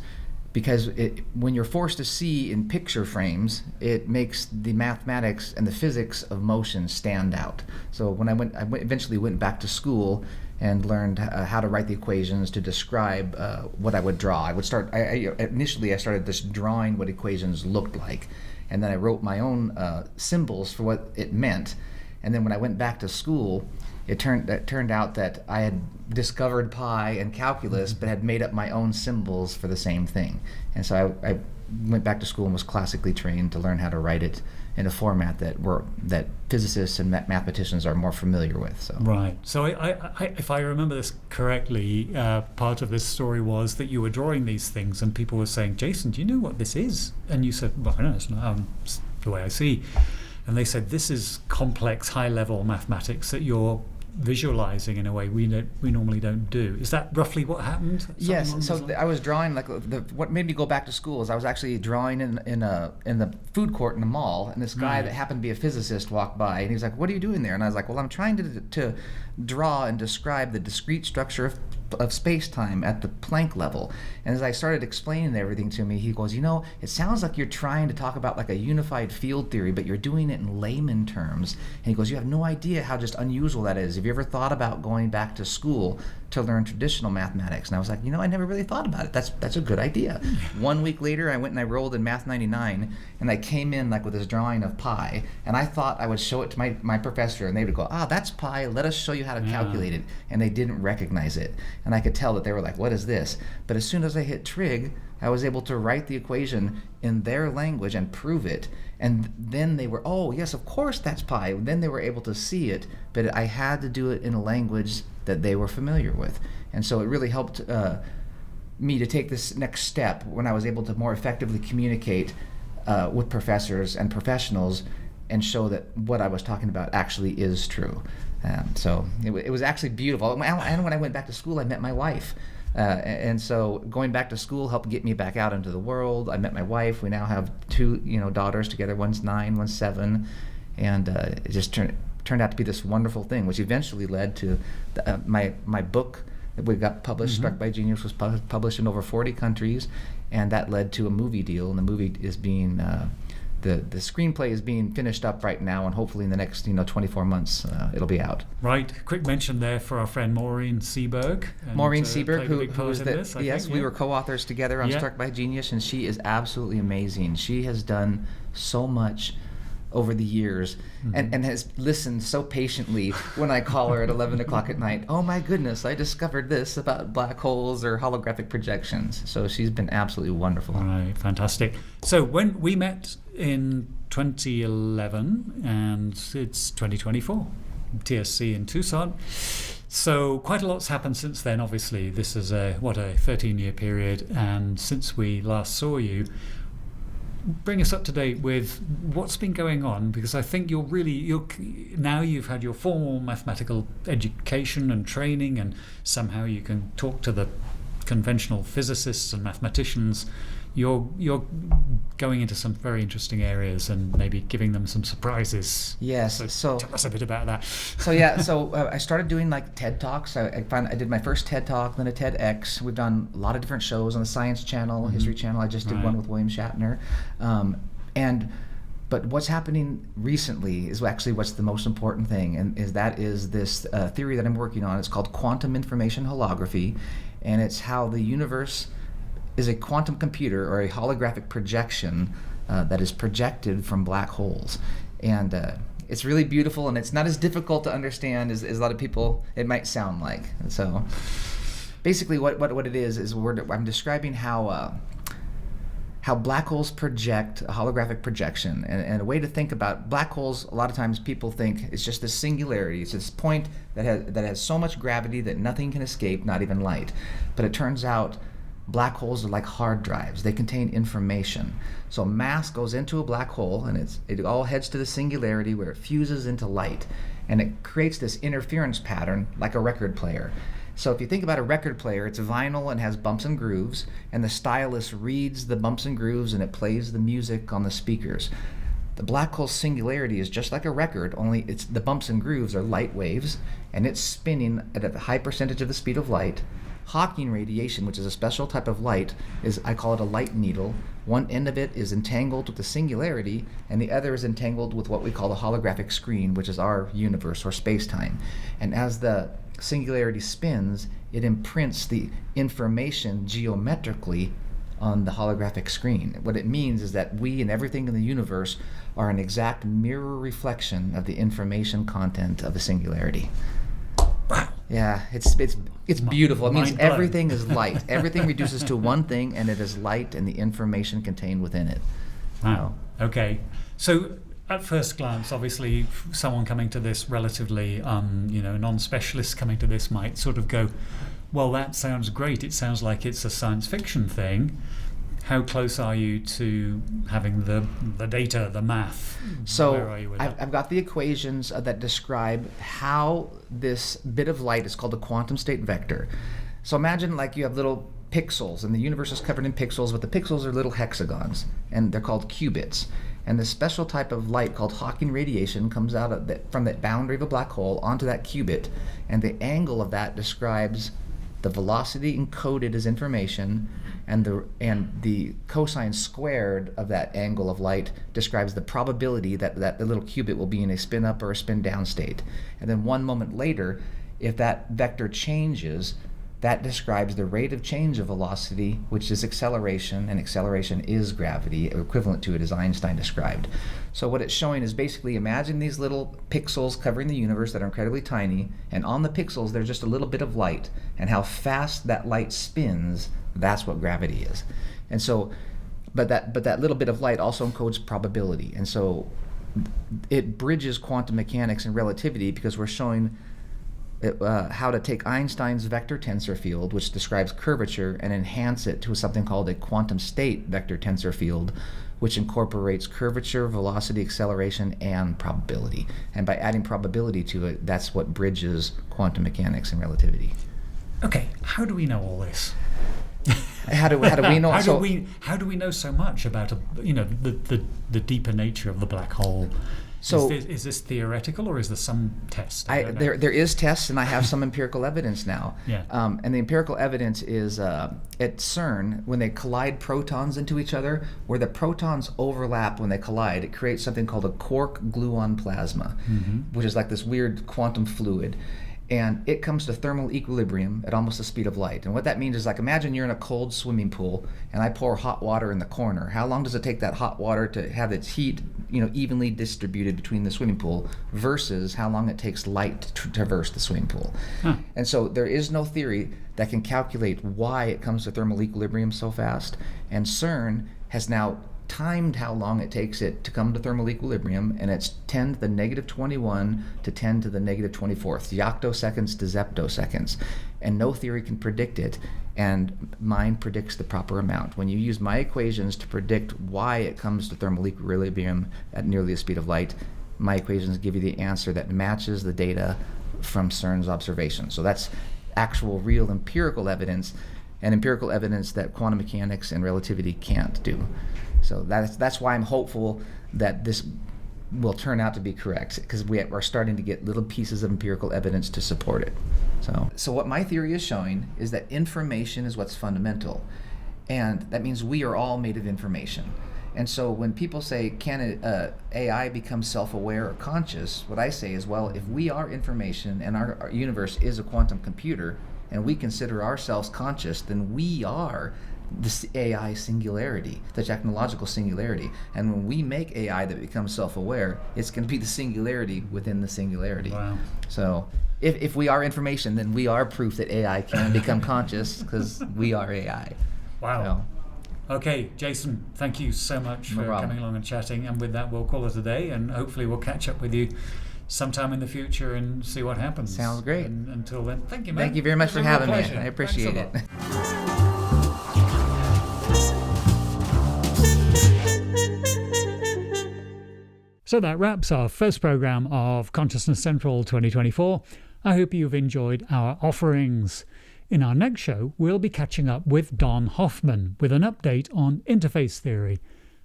because when you're forced to see in picture frames, it makes the mathematics and the physics of motion stand out. So when I eventually went back to school and learned how to write the equations to describe what I would draw. I would start. Initially, I started just drawing what equations looked like, and then I wrote my own symbols for what it meant. And then when I went back to school, it turned out that I had discovered pi and calculus, but had made up my own symbols for the same thing. And so I went back to school and was classically trained to learn how to write it in a format that physicists and mathematicians are more familiar with. So. Right. So I, if I remember this correctly, part of this story was that you were drawing these things and people were saying, Jason, do you know what this is? And you said, well, I don't know, it's not it's the way I see. And they said, this is complex, high-level mathematics that you're visualizing in a way we normally don't do. Is that roughly what happened? Yes. So I was drawing what made me go back to school is I was actually drawing in the food court in the mall, and this guy that happened to be a physicist walked by, and he was like, "What are you doing there?" And I was like, "Well, I'm trying to draw and describe the discrete structure of space-time at the Planck level." And as I started explaining everything to me, he goes, "It sounds like you're trying to talk about like a unified field theory, but you're doing it in layman terms." And he goes, "You have no idea how just unusual that is. Have you ever thought about going back to school to learn traditional mathematics?" And I was like, I never really thought about it. That's a good idea. 1 week later, I went and I rolled in Math 99, and I came in like with this drawing of pi, and I thought I would show it to my professor, and they would go, "That's pi, let us show you how to calculate it." And they didn't recognize it. And I could tell that they were like, "What is this?" But as soon as I hit trig, I was able to write the equation in their language and prove it. And then they were, "Oh, yes, of course that's pi." Then they were able to see it, but I had to do it in a language that they were familiar with. And so it really helped me to take this next step when I was able to more effectively communicate with professors and professionals and show that what I was talking about actually is true. So it was actually beautiful. And when I went back to school, I met my wife. And so going back to school helped get me back out into the world. I met my wife. We now have two daughters together. One's 9, one's 7. And it just turned out to be this wonderful thing, which eventually led to my book that we got published. Struck by Genius was published in over 40 countries, and that led to a movie deal. And the movie is being the screenplay is being finished up right now, and hopefully in the next 24 months it'll be out. Right. Quick mention there for our friend Maureen Seberg. Maureen Seberg, who was we were co-authors together on Struck by Genius, and she is absolutely amazing. She has done so much over the years, and has listened so patiently when I call her at 11 o'clock at night. "Oh my goodness, I discovered this about black holes or holographic projections." So she's been absolutely wonderful. All right, fantastic. So when we met in 2011, and it's 2024, TSC in Tucson. So quite a lot's happened since then. Obviously, this is a 13-year period, and since we last saw you, bring us up to date with what's been going on, because I think now you've had your formal mathematical education and training, and somehow you can talk to the conventional physicists and mathematicians. You're going into some very interesting areas and maybe giving them some surprises. Yes. So tell us a bit about that. So I started doing like TED Talks. I did my first TED Talk, then a TEDx. We've done a lot of different shows on the Science Channel, History Channel. I just did one with William Shatner. But what's happening recently is actually what's the most important thing, and that is this theory that I'm working on. It's called quantum information holography, and it's how the universe is a quantum computer or a holographic projection that is projected from black holes. And it's really beautiful, and it's not as difficult to understand as a lot of people it might sound like. And so basically what it is I'm describing how black holes project a holographic projection. And a way to think about black holes, a lot of times people think it's just this singularity. It's this point that has so much gravity that nothing can escape, not even light. But it turns out black holes are like hard drives. They contain information. So mass goes into a black hole, and it all heads to the singularity where it fuses into light. And it creates this interference pattern like a record player. So if you think about a record player, it's vinyl and has bumps and grooves, and the stylus reads the bumps and grooves and it plays the music on the speakers. The black hole singularity is just like a record, only the bumps and grooves are light waves, and it's spinning at a high percentage of the speed of light, Hawking radiation, which is a special type of light, I call it a light needle. One end of it is entangled with the singularity, and the other is entangled with what we call the holographic screen, which is our universe or space-time. And as the singularity spins, it imprints the information geometrically on the holographic screen. What it means is that we and everything in the universe are an exact mirror reflection of the information content of the singularity. Wow. Yeah, it's beautiful. It means Mind blown. everything is light. Everything reduces to one thing, and it is light and the information contained within it. Wow. Okay. So at first glance, obviously, someone coming to this relatively, non-specialist coming to this might sort of go, well, that sounds great. It sounds like it's a science fiction thing. How close are you to having the data, the math? So where are you with that? I've got the equations that describe how this bit of light is called a quantum state vector. So imagine like you have little pixels, and the universe is covered in pixels, but the pixels are little hexagons, and they're called qubits. And this special type of light called Hawking radiation comes out from the boundary of a black hole onto that qubit, and the angle of that describes the velocity encoded as information, and the cosine squared of that angle of light describes the probability that the little qubit will be in a spin up or a spin down state. And then 1 moment later, if that vector changes, that describes the rate of change of velocity, which is acceleration, and acceleration is gravity. Equivalent to it is Einstein described. So what it's showing is basically imagine these little pixels covering the universe that are incredibly tiny, and on the pixels there's just a little bit of light, and how fast that light spins, that's what gravity is. And so, but that little bit of light also encodes probability, and so it bridges quantum mechanics and relativity, because we're showing how to take Einstein's vector tensor field, which describes curvature, and enhance it to something called a quantum state vector tensor field, which incorporates curvature, velocity, acceleration, and probability. And by adding probability to it, that's what bridges quantum mechanics and relativity. Okay, how do we know all this? How do we know? How do we know so much about the deeper nature of the black hole? So is this theoretical, or is there some test? I don't know. There is tests, and I have some empirical evidence now. Yeah. And the empirical evidence is at CERN, when they collide protons into each other, where the protons overlap when they collide, it creates something called a quark-gluon plasma, which is like this weird quantum fluid. And it comes to thermal equilibrium at almost the speed of light. And what that means is, like, imagine you're in a cold swimming pool and I pour hot water in the corner. How long does it take that hot water to have its heat, evenly distributed between the swimming pool versus how long it takes light to traverse the swimming pool? Huh. And so there is no theory that can calculate why it comes to thermal equilibrium so fast. And CERN has now timed how long it takes it to come to thermal equilibrium, and it's 10 to the negative 21 to 10 to the negative 24th, yoctoseconds to zeptoseconds. And no theory can predict it, and mine predicts the proper amount. When you use my equations to predict why it comes to thermal equilibrium at nearly the speed of light, my equations give you the answer that matches the data from CERN's observation. So that's actual, real empirical evidence, and empirical evidence that quantum mechanics and relativity can't do. So that's why I'm hopeful that this will turn out to be correct, because we're starting to get little pieces of empirical evidence to support it. So what my theory is showing is that information is what's fundamental, and that means we are all made of information. And so when people say, can AI become self-aware or conscious, what I say is, well, if we are information and our universe is a quantum computer, and we consider ourselves conscious, then we are the AI singularity, the technological singularity. And when we make AI that becomes self-aware, it's going to be the singularity within the singularity. Wow. So if we are information, then we are proof that AI can become conscious, because we are AI. Wow. So, okay, Jason, thank you so much for coming along and chatting. And with that, we'll call it a day, and hopefully we'll catch up with you sometime in the future and see what happens. Sounds great. And until then, thank you, man. Thank you very much for having me. I appreciate it. So that wraps our first program of Consciousness Central 2024. I hope you've enjoyed our offerings. In our next show, we'll be catching up with Don Hoffman with an update on interface theory.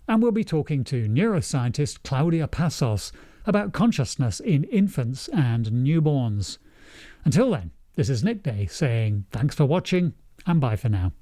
And we'll be talking to neuroscientist Claudia Passos about consciousness in infants and newborns. Until then, This is Nick Day saying thanks for watching and bye for now.